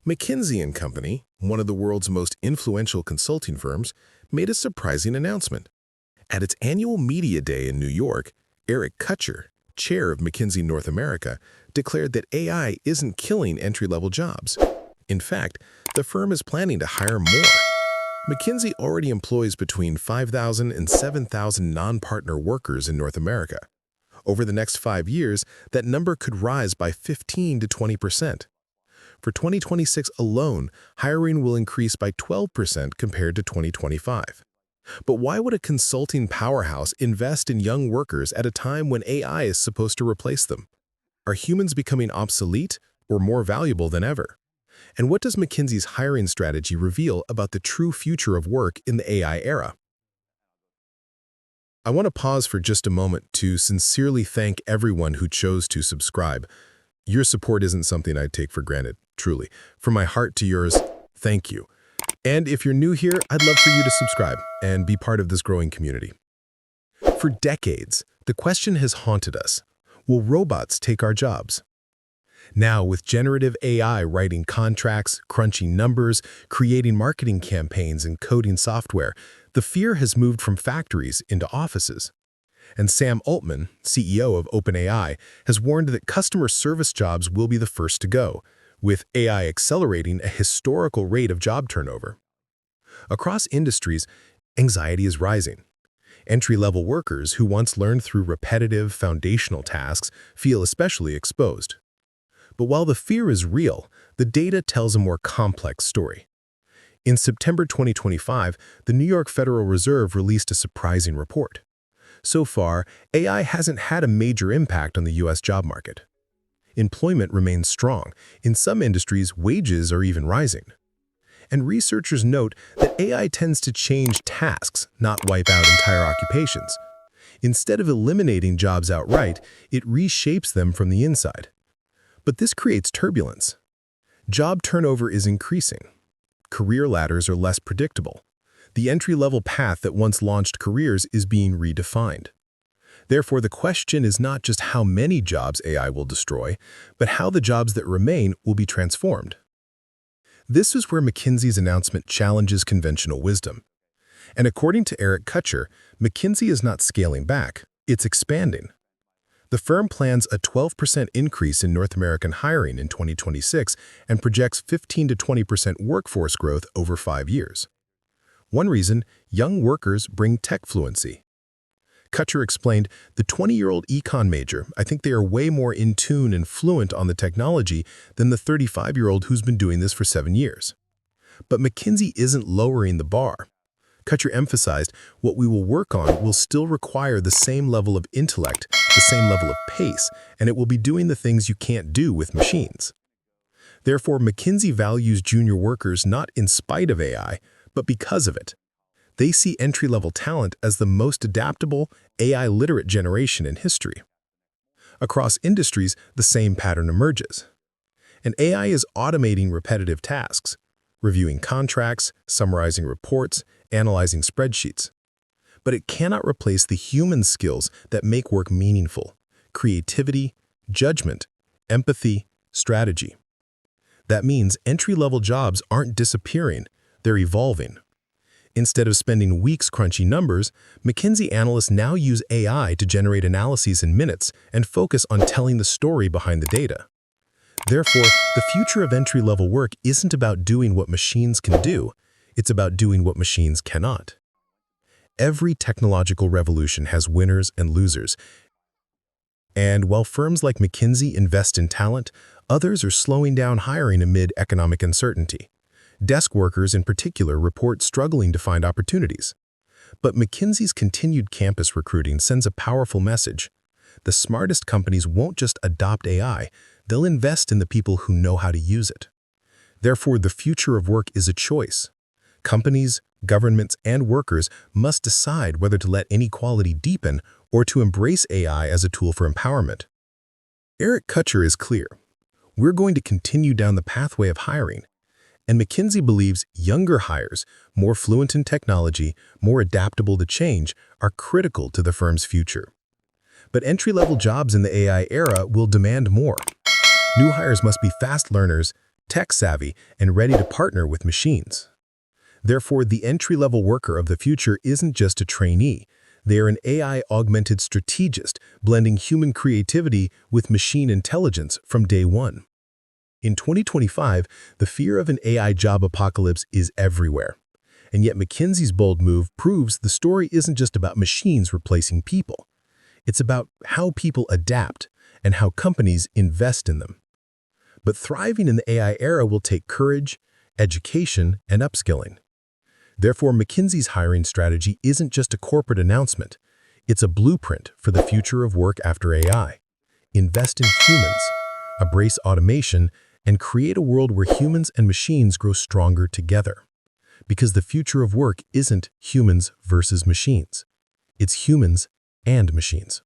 McKinsey Company, one of the world's most influential consulting firms, made a surprising announcement. At its annual Media Day in New York, Kutcher, chair of McKinsey North America, declared that AI isn't killing entry-level jobs. In fact, the firm is planning to hire more. McKinsey already employs between 5,000 and 7,000 non-partner workers in North America. Over the next 5 years, that number could rise by 15 to 20%. For 2026 alone, hiring will increase by 12% compared to 2025. But why would a consulting powerhouse invest in young workers at a time when AI is supposed to replace them? Are humans becoming obsolete or more valuable than ever? And what does McKinsey's hiring strategy reveal about the true future of work in the AI era? I want to pause for just a moment to sincerely thank everyone who chose to subscribe. Your support isn't something I take for granted, truly. From my heart to yours, thank you. And if you're new here, I'd love for you to subscribe and be part of this growing community. For decades, the question has haunted us: will robots take our jobs? Now, with generative AI writing contracts, crunching numbers, creating marketing campaigns, and coding software, the fear has moved from factories into offices. And Sam Altman, CEO of OpenAI, has warned that customer service jobs will be the first to go, with AI accelerating a historical rate of job turnover. Across industries, anxiety is rising. Entry-level workers who once learned through repetitive, foundational tasks feel especially exposed. But while the fear is real, the data tells a more complex story. In September 2025, the New York Federal Reserve released a surprising report. So far, AI hasn't had a major impact on the U.S. job market. Employment remains strong. In some industries, wages are even rising. And researchers note that AI tends to change tasks, not wipe out entire occupations. Instead of eliminating jobs outright, it reshapes them from the inside. But this creates turbulence. Job turnover is increasing. Career ladders are less predictable. The entry-level path that once launched careers is being redefined. Therefore, the question is not just how many jobs AI will destroy, but how the jobs that remain will be transformed. This is where McKinsey's announcement challenges conventional wisdom. And according to Kutcher, McKinsey is not scaling back, it's expanding. The firm plans a 12% increase in North American hiring in 2026 and projects 15 to 20% workforce growth over 5 years. One reason: young workers bring tech fluency. Kutcher explained, the 20-year-old econ major, I think they are way more in tune and fluent on the technology than the 35-year-old who's been doing this for 7 years. But McKinsey isn't lowering the bar. Kutcher emphasized, what we will work on will still require the same level of intellect, the same level of pace, and it will be doing the things you can't do with machines. Therefore, McKinsey values junior workers not in spite of AI, but because of it. They see entry-level talent as the most adaptable, AI-literate generation in history. Across industries, the same pattern emerges. And AI is automating repetitive tasks, reviewing contracts, summarizing reports, analyzing spreadsheets. But it cannot replace the human skills that make work meaningful: creativity, judgment, empathy, strategy. That means entry-level jobs aren't disappearing, they're evolving. Instead of spending weeks crunching numbers, McKinsey analysts now use AI to generate analyses in minutes and focus on telling the story behind the data. Therefore, the future of entry-level work isn't about doing what machines can do, it's about doing what machines cannot. Every technological revolution has winners and losers. And while firms like McKinsey invest in talent, others are slowing down hiring amid economic uncertainty. Desk workers in particular report struggling to find opportunities. But McKinsey's continued campus recruiting sends a powerful message. The smartest companies won't just adopt AI, they'll invest in the people who know how to use it. Therefore, the future of work is a choice. Companies, governments, and workers must decide whether to let inequality deepen or to embrace AI as a tool for empowerment. Kutcher is clear. We're going to continue down the pathway of hiring. And McKinsey believes younger hires, more fluent in technology, more adaptable to change, are critical to the firm's future. But entry-level jobs in the AI era will demand more. New hires must be fast learners, tech-savvy, and ready to partner with machines. Therefore, the entry-level worker of the future isn't just a trainee. They are an AI-augmented strategist, blending human creativity with machine intelligence from day one. In 2025, the fear of an AI job apocalypse is everywhere. And yet McKinsey's bold move proves the story isn't just about machines replacing people. It's about how people adapt and how companies invest in them. But thriving in the AI era will take courage, education, and upskilling. Therefore, McKinsey's hiring strategy isn't just a corporate announcement. It's a blueprint for the future of work after AI. Invest in humans, embrace automation, and create a world where humans and machines grow stronger together. Because the future of work isn't humans versus machines. It's humans and machines.